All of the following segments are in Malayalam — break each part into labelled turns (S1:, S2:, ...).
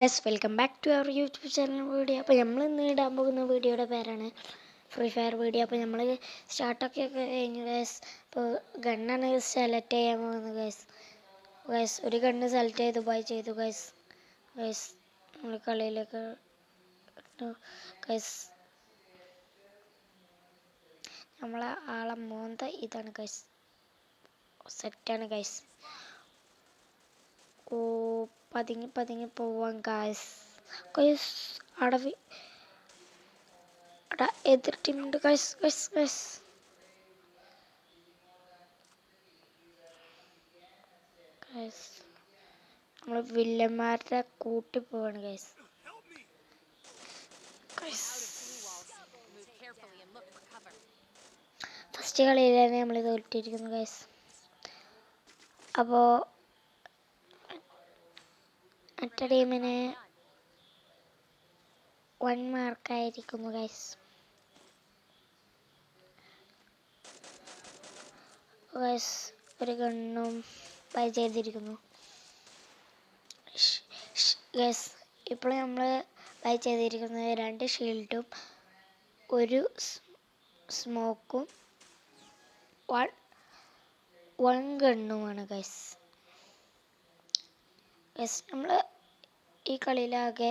S1: Yes welcome back to our YouTube channel video. അപ്പോൾ നമ്മൾ ഇന്ന് ഇടാൻ പോകുന്ന വീഡിയോയുടെ പേരാണ് ഫ്രീ ഫയർ വീഡിയോ. അപ്പോൾ നമ്മൾ സ്റ്റാർട്ടൊക്കെ കഴിഞ്ഞു ഗൈസ്. അപ്പോൾ ഗണ്ണാണ് സെലക്ട് ചെയ്യാൻ പോകുന്നത് ഗൈസ് ഒരു ഗണ്ണ് സെലക്ട് ചെയ്തു ബൈ ചെയ്തു ഗൈസ് നമ്മൾ കളിയിലേക്ക് ഗൈസ്. നമ്മളെ ആളെ മോന്ത ഇതാണ് ഗൈസ്, സെറ്റാണ് ഗൈസ്. ഓ പതുങ്ങി പോവാൻ ഗൈസ്. അടവി എതിർ ടീമുണ്ട് ഗൈസ്. നമ്മൾ വില്ലന്മാരുടെ കൂട്ടി പോവാണ് ഗൈസ്. ഫസ്റ്റ് കളിയിൽ തന്നെ നമ്മൾ തോറ്റിരിക്കുന്നു ഗൈസ്. അപ്പോൾ മറ്റേ ടീമിന് 1 മാർക്കായിരിക്കുന്നു ഗൈസ്. ഒരു ഗണ്ണും ബൈ ചെയ്തിരിക്കുന്നു ഗൈസ്. ഇപ്പോൾ നമ്മൾ ബൈ ചെയ്തിരിക്കുന്നത് 2 ഷീൽഡും ഒരു സ്മോക്കും 1 ഗണ്ണുമാണ് ഗൈസ്. നമ്മൾ ഈ കളിയിലാകെ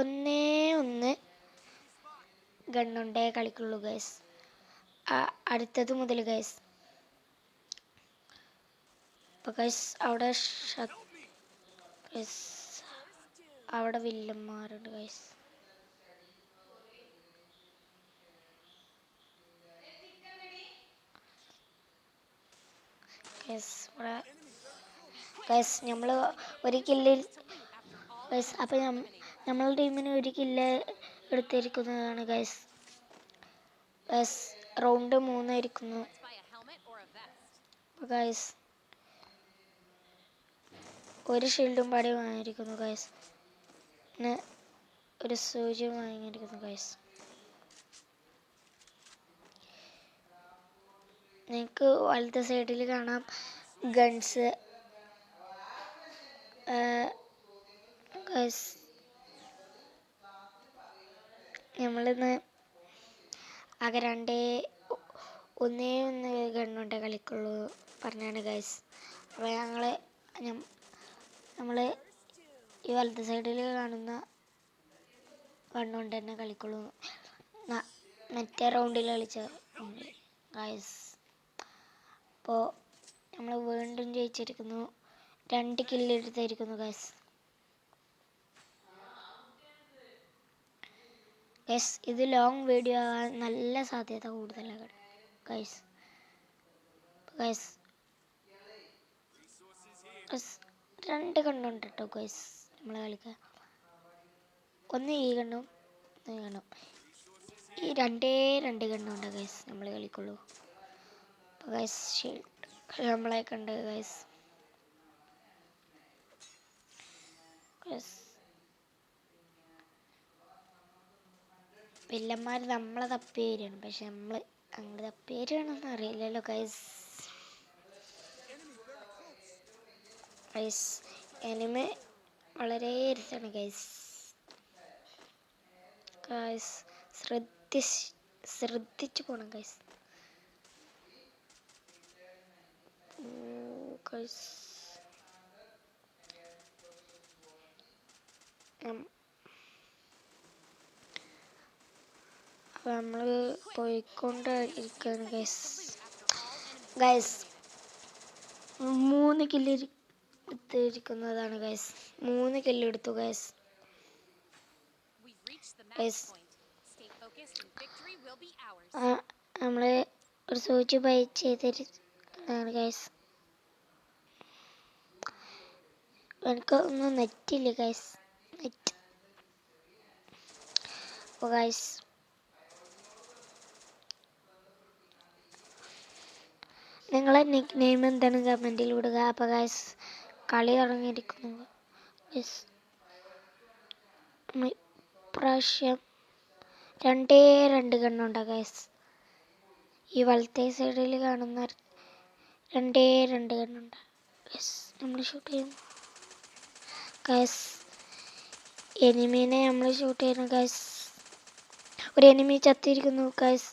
S1: ഒന്നേ ഗണ്ണുണ്ടേ കളിക്കുള്ളൂ ഗൈസ്. അടുത്തത് മുതൽ ഗൈസ്. അപ്പോൾ ഗൈസ് അവിടെ വില്ലന്മാരുണ്ട് ഗൈസ്. നമ്മൾ ഒരു കില്ല് ഗൈസ്. അപ്പോൾ നമ്മളുടെ ടീമിന് 1 കില്ല് എടുത്തിരിക്കുന്നതാണ് ഗൈസ്. റൗണ്ട് 3 ആയിരിക്കുന്നു ഗൈസ്. ഒരു ഷീൽഡും പാടി വാങ്ങിയിരിക്കുന്നു ഗൈസ്. പിന്നെ ഒരു സൂചിയും വാങ്ങിയിരിക്കുന്നു ഗൈസ്. നിങ്ങൾക്ക് വലത്തെ സൈഡിൽ കാണാം ഗൺസ് ഗൈസ്. നമ്മളിന്ന് ആകെ ഒന്നേ ഗണ്ണുണ്ടേ കളിക്കുള്ളൂ പറഞ്ഞാണ് ഗൈസ്. അപ്പോൾ നമ്മൾ ഈ വലത്തെ സൈഡിൽ കാണുന്ന ഗണ്ണുകൊണ്ട് തന്നെ കളിക്കുള്ളൂ. മറ്റേ റൗണ്ടിൽ കളിച്ച ഗൈസ്. അപ്പോൾ നമ്മൾ വീണ്ടും ജയിച്ചിരിക്കുന്നു. 2 കില്ല് എടുത്തിരിക്കുന്നു ഗൈസ്. ഇത് ലോങ് വീഡിയോ ആവാൻ നല്ല സാധ്യത കൂടുതലാണ് ഗൈസ്. 2 ഗണ്ണുണ്ട് കേട്ടോ ഗൈസ് നമ്മൾ കളിക്കുക. ഒന്ന് ഈ ഗണ്ണും ഈ 2 ഗണ്ണുണ്ട് ഗൈസ് നമ്മൾ കളിക്കുള്ളൂ. അപ്പോൾ ഗൈസ് ഷീൽഡ് നമ്മളെ കണ്ട് ഗൈസ്. വില്ലന്മാർ നമ്മളെ തപ്പി വരികയാണ്, പക്ഷെ നമ്മൾ അങ്ങോട്ട് തപ്പി വരികയാണെന്ന് അറിയില്ലല്ലോ ഗൈസ്. എനിമി വളരെ രസമാണ് ഗൈസ്. ശ്രദ്ധിച്ചു പോണം ഗൈസ്. അപ്പോൾ നമ്മൾ പോയിക്കൊണ്ടിരിക്കുകയാണ് ഗൈസ്. 3 കില്ല് എടുത്തിരിക്കുന്നതാണ് ഗൈസ്. 3 കില്ല് എടുത്തു ഗൈസ്. നമ്മൾ ഒരു സൂചി ബൈ ചെയ്തിരിക്കുന്നതാണ് ഗൈസ്. എനിക്കൊന്നും നെറ്റില്ല ഗൈസ്. അപ്പോൾ ഗൈസ് നിങ്ങളെ നിക്ക് നെയിം എന്താണ് കമൻറ്റിൽ വിടുക. അപ്പോൾ ഗൈസ് കളി തുടങ്ങിയിരിക്കുന്നു ഗൈസ്. ഇപ്രാവശ്യം 2 ഗണ്ണുണ്ട് ഗൈസ്. ഈ വലത്തെ സൈഡിൽ കാണുന്ന 2 ഗണ്ണുണ്ട് ഗൈസ്. നമ്മൾ ഷൂട്ട് ചെയ്യുന്നു ഗൈസ്. എനിമീനെ നമ്മൾ ഷൂട്ട് ചെയ്യുന്നു ഗൈസ്. ഒരു എനിമി ചത്തിരിക്കുന്നു ഗൈസ്.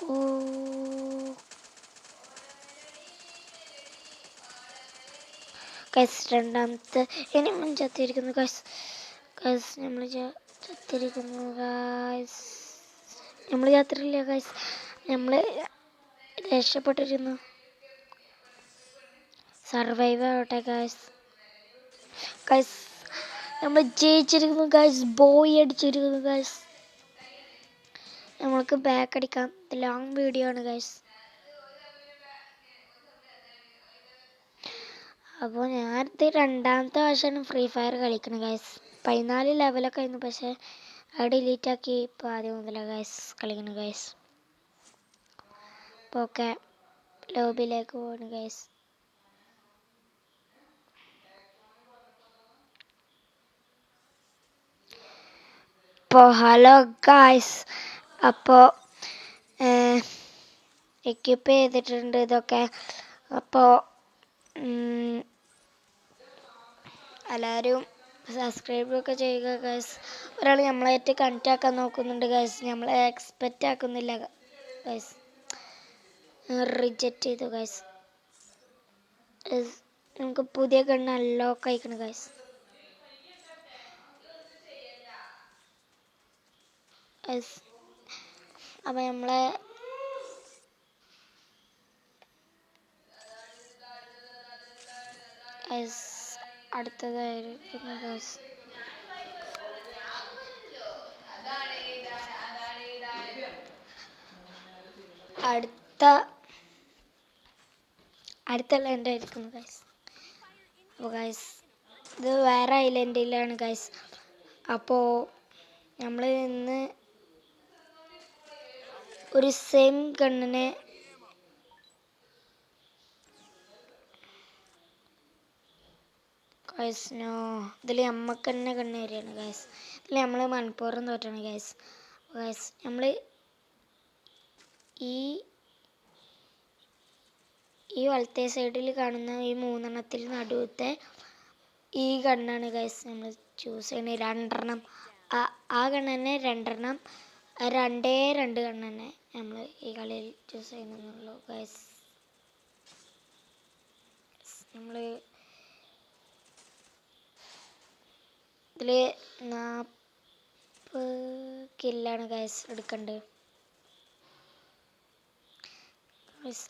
S1: ഓ ഗൈസ്, രണ്ടാമത്തെ എനിമി ചത്തിരിക്കുന്നു ഗൈസ്. ഗൈസ് നമ്മൾ ചത്തിരിക്കുന്നു ഗൈസ്. നമ്മൾ ചത്തിട്ടില്ല ഗൈസ്, നമ്മൾ രക്ഷപ്പെട്ടിരുന്നു. സർവൈവ് ആവട്ടെ ഗൈസ്. ഗൈസ് നമ്മൾ ജയിച്ചിരിക്കുന്നു ഗൈസ്. ബോയ് അടിച്ചിരിക്കുന്നു ഗൈസ്. നമ്മൾക്ക് ബാക്ക് അടിക്കാം. ലോങ് വീഡിയോ ആണ് ഗൈസ്. അപ്പോൾ ഞാനിത് രണ്ടാമത്തെ വർഷമാണ് ഫ്രീ ഫയർ കളിക്കണം ഗൈസ്. 14 ലെവലൊക്കെ ആയിരുന്നു, പക്ഷേ അത് ഡിലീറ്റ് ആക്കി ഇപ്പോൾ ആദ്യം മുതലാണ് ഗൈസ് കളിക്കണം ഗൈസ്. അപ്പോൾ ഓക്കെ, ലോബിയിലേക്ക് പോകണം ഗൈസ്. അപ്പോൾ ഹലോ ഗൈസ്, അപ്പോൾ എക്യുപ്പ് ചെയ്തിട്ടുണ്ട് ഇതൊക്കെ. അപ്പോൾ എല്ലാവരും സബ്സ്ക്രൈബൊക്കെ ചെയ്യുക ഗൈസ്. ഒരാൾ നമ്മളായിട്ട് കണക്റ്റ് ആക്കാൻ നോക്കുന്നുണ്ട് ഗൈസ്. നമ്മളെ എക്സ്പെക്റ്റ് ആക്കുന്നില്ല ഗൈസ്, റിജക്റ്റ് ചെയ്തു ഗൈസ്. നമുക്ക് പുതിയ ഗണ്ണ് അൺലോക്ക് അയക്കണം ഗൈസ്. അപ്പം നമ്മളെ അടുത്തതായിരിക്കും ഗൈസ്. അടുത്ത ഐലൻഡ് ആയിരിക്കും ഗൈസ്. അപ്പോൾ ഗൈസ് ഇത് വേറെ ഐലൻഡിലാണ് ഗൈസ്. അപ്പോൾ നമ്മൾ ഇന്ന് ഒരു സെയിം ഗണ്ണിനെ ഗൈസ് ഇതിൽ നമ്മക്ക് തന്നെ കണ്ണ് വരികയാണ് ഗൈസ്. ഇതിൽ നമ്മൾ മൺപൂർവ്വം തോറ്റാണ് ഗൈസ്. ഗൈസ് നമ്മൾ ഈ വലത്തെ സൈഡിൽ കാണുന്ന ഈ 3 നടുവത്തെ ഈ ഗണ്ണാണ് ഗൈസ് നമ്മൾ ചൂസ് ചെയ്യണത്. 2 എണ്ണം ആ ഗണ്ണ് തന്നെ 2 എണ്ണം, 2 ഗണ്ണ് തന്നെ നമ്മൾ ഈ കളിയിൽ ചൂസ് ചെയ്യുന്നുള്ളൂ ഗൈസ്. നമ്മൾ ഇതിൽ 40 കില്ലാണ് ഗൈസ് എടുക്കേണ്ടത് ഗൈസ്.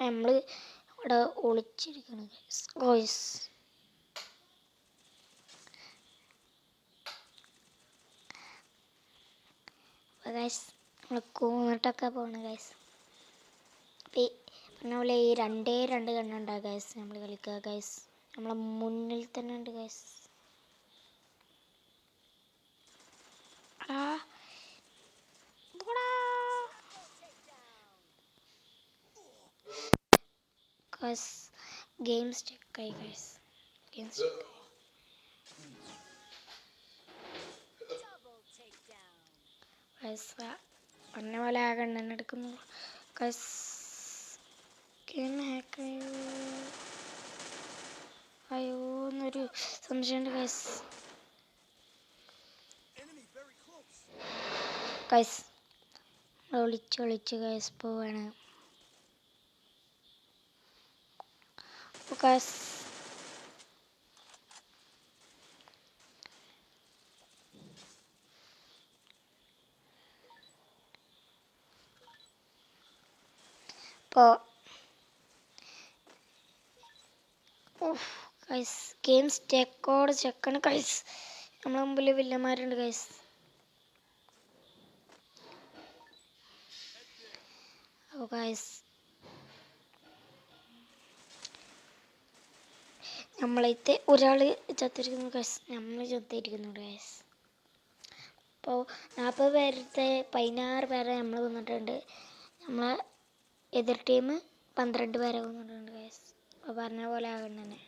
S1: നമ്മൾ ഇവിടെ ഒളിച്ചിരിക്കണം ഗൈസ്. ഗൈസ് നമ്മൾ കൂന്നിട്ടൊക്കെ പോകണം ഗൈസ്. പറഞ്ഞ പോലെ ഈ 2 കണ്ണുണ്ടാകും ഗൈസ്. നമ്മൾ കളിക്കുക ഗൈസ്. നമ്മളെ മുന്നിൽ തന്നെ ഉണ്ട് ഗൈസ്. ഗൈസ് ഗെയിം സ്റ്റക്കായി ഗൈസ്. ഗെയിം സ്റ്റക്കായി ഗൈസ്. പറഞ്ഞ പോലെ ആ കണ്ണൻ എടുക്കുന്നു ഗൈസ്. ഗെയിം ഹാക്കായോ അയ്യോ എന്നൊരു സംശയമുണ്ട് ഗൈസ്. ഗൈസ് ഒളിച്ച് ഗൈസ് പോവാണ് ഗൈസ്. അപ്പോൾ ഗൈസ് ഗെയിം ചെക്കാണ് ഗൈസ്. നമ്മളെ മുമ്പിൽ വില്ലന്മാരുണ്ട് ഗൈസ്. അപ്പോൾ ഗൈസ് നമ്മളത്തെ ഒരാൾ ചത്തിരിക്കുന്നു ഗൈസ്. നമ്മൾ ചത്തിരിക്കുന്നു ഗൈസ്. അപ്പോൾ 40 പേരത്തെ 16 പേരെ നമ്മൾ കൊന്നിട്ടുണ്ട്. നമ്മളെ എതിർ ടീം 12 പേരെ കൊന്നിട്ടുണ്ട് ഗൈസ്. അപ്പോൾ പറഞ്ഞ പോലെ ആകണം തന്നെ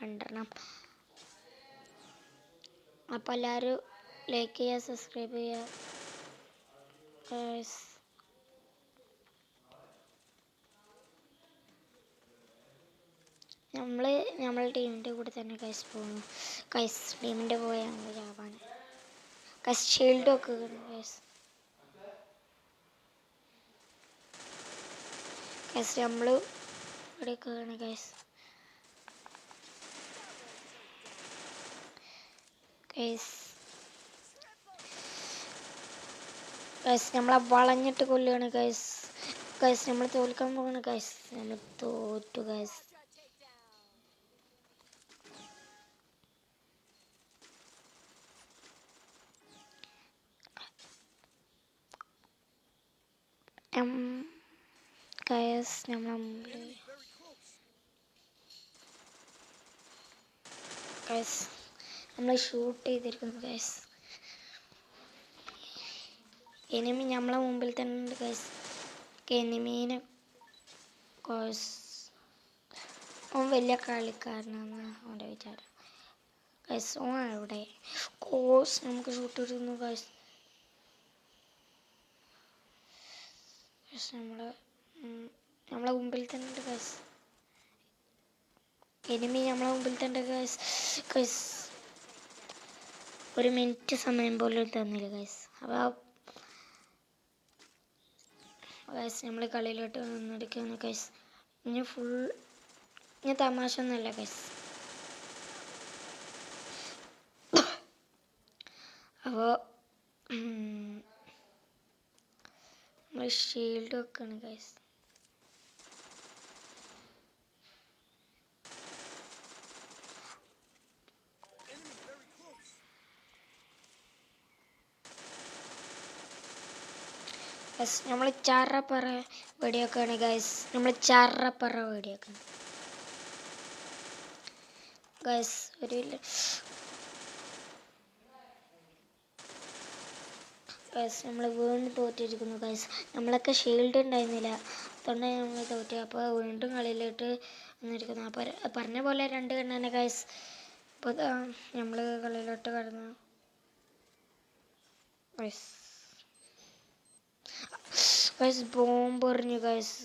S1: 2 എണ്ണം. അപ്പോൾ എല്ലാവരും ലൈക്ക് ചെയ്യുക, സബ്സ്ക്രൈബ് ചെയ്യുക ഗൈസ്. നമ്മളെ ടീമിൻ്റെ കൂടെ തന്നെ ഗൈസ് പോകുന്നു. ഗൈസ് ടീമിൻ്റെ പോയ ഞങ്ങൾ ചാവാണ് ഗൈസ്. ഷീൽഡ് ഒക്കെ ഗൈസ്. ഗൈസ് നമ്മൾ ഇവിടെയൊക്കെയാണ് ഗൈസ്. ഗൈസ് നമ്മളെ വളഞ്ഞിട്ട് കൊല്ലുകയാണ് ഗൈസ്. നമ്മൾ തോൽക്കാൻ പോവാണ് ഗൈസ്. നമ്മൾ തോറ്റു ഗൈസ്. നമ്മൾ ഷൂട്ട് ചെയ്തിരിക്കുന്നു ഗൈസ്. എനിമി നമ്മളെ മുമ്പിൽ തന്നെ ഉണ്ട് ഗൈസ്. എനിമീനെ ഗൈസ് ഓൻ വലിയ കളിക്കാരനാണ് അവൻ്റെ വിചാരം ഗൈസ്. ഓൻ അവിടെ കോഴ്സ് നമുക്ക് ഷൂട്ട് ചെയ്തിരുന്നു ഗൈസ്. നമ്മളെ മുമ്പിൽ തന്നെ ഉണ്ട് ഗൈസ്. എനിമി നമ്മളെ മുമ്പിൽ തന്നെ ഗൈസ്. ഒരു മിനിറ്റ് സമയം പോലും തന്നില്ല ഗൈസ്. അപ്പോൾ ഗൈസ് നമ്മൾ കളിയിലോട്ട് വന്നിരിക്കുന്നു ഗൈസ്. ഇനി തമാശ ഒന്നുമല്ല ഗൈസ്. അപ്പോൾ നമ്മൾ ഷീൽഡ് വെക്കാണ് ഗൈസ്. നമ്മൾ ചറപ്പറ വെടിയൊക്കെയാണ് ഗൈസ്. നമ്മൾ ചറപ്പറ വെടിയൊക്കെയാണ് ഗൈസ്. നമ്മൾ വീണ്ടും തോറ്റിരിക്കുന്നു ഗൈസ്. നമ്മളൊക്കെ ഷീൽഡ് ഉണ്ടായിരുന്നില്ല, അതുകൊണ്ടാണ് നമ്മൾ തോറ്റു. അപ്പോൾ വീണ്ടും കളിയിലോട്ട് വന്നിരിക്കുന്നു. അപ്പോൾ പറഞ്ഞ പോലെ 2 കണ്ണാണ് ഗൈസ്. അപ്പോൾ നമ്മൾ കളിയിലോട്ട് കടന്നു ഗൈസ്. ബോംബ് എറിഞ്ഞു ഗൈസ്.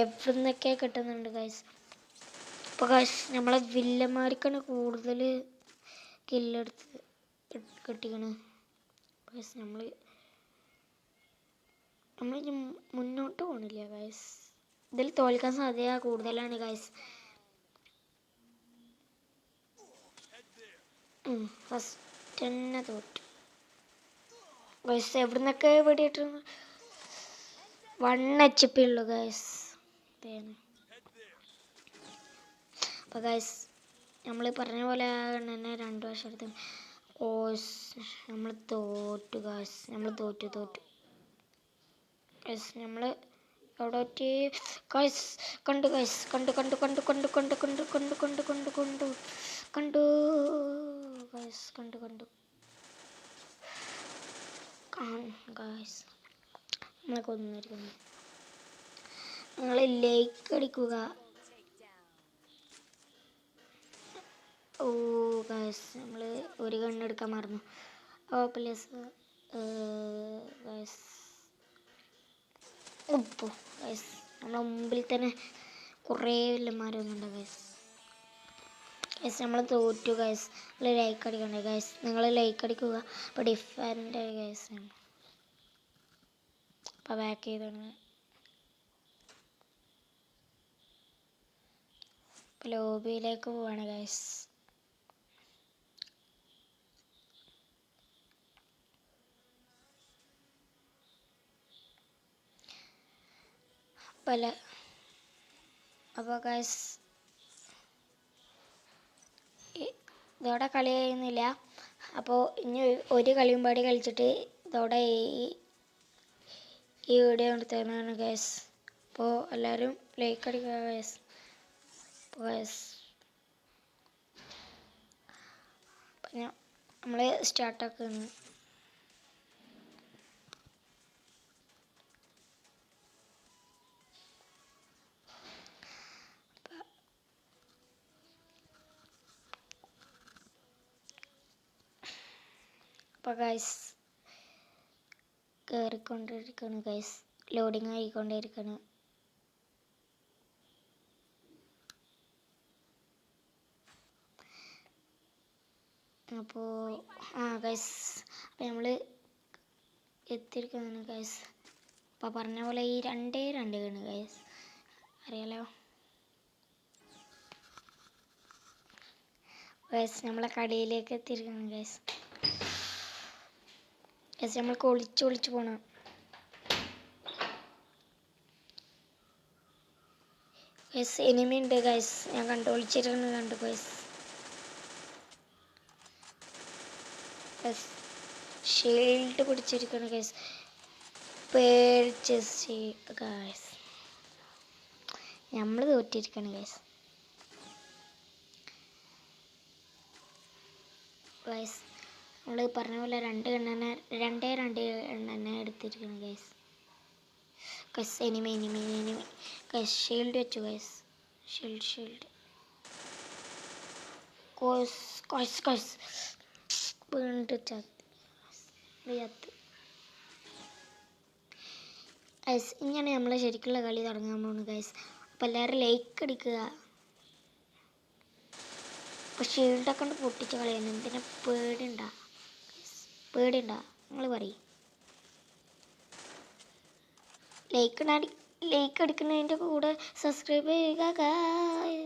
S1: എവിടെ നിന്നൊക്കെ കിട്ടുന്നുണ്ട് ഗൈസ്. അപ്പോൾ ഗൈസ് നമ്മളെ വില്ലന്മാർക്കാണ് കൂടുതൽ കില്ലെടുത്ത് കിട്ടിക്കണ് ഗൈസ്. നമ്മൾ മുന്നോട്ട് പോകണില്ല ഗൈസ്. ഇതിൽ തോൽക്കാൻ സാധ്യത കൂടുതലാണ് ഗൈസ്. ഫസ്റ്റ് തന്നെ തോറ്റു ഗൈസ്. എവിടെ നിന്നൊക്കെ വെടിയിട്ട് 1 HP ഉള്ളു ഗൈസ്. അപ്പോൾ ഗൈസ് നമ്മൾ പറഞ്ഞ പോലെ തന്നെ 2 വർഷം എടുത്ത് നമ്മൾ തോറ്റു ഗൈസ്. നമ്മൾ തോറ്റു ഗൈസ്. നമ്മൾ അവിടെ ഗൈസ് കണ്ടു ഗൈസ്. കണ്ടു ഗൈസ്. ഗൈസ് നമ്മളെ കൊന്നിരിക്കുന്നു. നിങ്ങൾ ലൈക്ക് അടിക്കുക. ഗൈസ് നമ്മൾ ഒരു കണ്ണെടുക്കാൻ മറന്നു. Please guys. ഗൈസ് നമ്മളെ മുമ്പിൽ തന്നെ കുറേ വില്ലന്മാരൊന്നുണ്ട് ഗൈസ്. നമ്മൾ തോറ്റു ഗൈസ്. നിങ്ങൾ ലൈക്ക് അടിക്കണ്ടേ ഗൈസ്. നിങ്ങൾ ലൈക്ക് അടിക്കുക. അപ്പോൾ ഡിഫറൻ്റ് ഗൈസ്. അപ്പോൾ ബാക്ക് ചെയ്താണ്. ഇപ്പോൾ ലോബിയിലേക്ക് പോവാണ് ഗൈസ്. അപ്പോൾ ഗൈസ് ഇതോടെ കളി കഴിയുന്നില്ല. അപ്പോൾ ഇനി ഒരു കളിയും പാടി കളിച്ചിട്ട് ഇതോടെ ഈ വീഡിയോ എടുത്തതാണ് ഗൈസ്. അപ്പോൾ എല്ലാവരും ലൈക്ക് അടിക്കുക ഗൈസ്. നമ്മൾ സ്റ്റാർട്ടാക്കുന്നു. ഇപ്പോൾ ഗൈസ് കയറിക്കൊണ്ടിരിക്കുകയാണ് ഗൈസ്, ലോഡിങ് ആയിക്കൊണ്ടിരിക്കുകയാണ്. അപ്പോൾ ഗൈസ്, അപ്പോൾ നമ്മൾ എത്തിയിരിക്കുന്നതാണ് ഗൈസ്. അപ്പോൾ പറഞ്ഞ പോലെ ഈ രണ്ടേ ഗൈസ്, അറിയാലോ ഗൈസ്. നമ്മളെ കടയിലേക്ക് എത്തിയിരിക്കണം ഗൈസ്. ഗൈസ് നമ്മൾക്ക് ഒളിച്ച് പോകണം. ഗൈസ് എനിമി ഉണ്ട് ഗൈസ്, ഞാൻ ഒളിച്ചിരിക്കുന്നത് കണ്ടു ഗൈസ്. ഷീൽഡ് പിടിച്ചിരിക്കണം ഗൈസ്, പേടിച്ച് ഗൈസ്. നമ്മൾ തോറ്റിരിക്കണം ഗൈസ്. ഗൈസ് നമ്മൾ പറഞ്ഞ പോലെ രണ്ടേ എണ്ണനെ എടുത്തിരിക്കണം guys. Guys enemy guys, shield വെച്ചു ഗൈസ്, ഷീൽഡ് ഗൈസ് വീണ്ടും ചത്ത് ഗൈസ്. ഇങ്ങനെ നമ്മൾ ശരിക്കുള്ള കളി തുടങ്ങാൻ പോകുന്നു ഗൈസ്. അപ്പോൾ എല്ലാവരും ലൈക്ക് അടിക്കുക. അപ്പോൾ ഷീൽഡൊക്കെ കൊണ്ട് പൊട്ടിച്ച കളിയാണ്, എന്തിനാ പേടിയുണ്ടാ നിങ്ങൾ പറയും. ലൈക്ക് അടിക്കുന്നതിൻ്റെ കൂടെ സബ്സ്ക്രൈബ് ചെയ്യുക ഗൈസ്.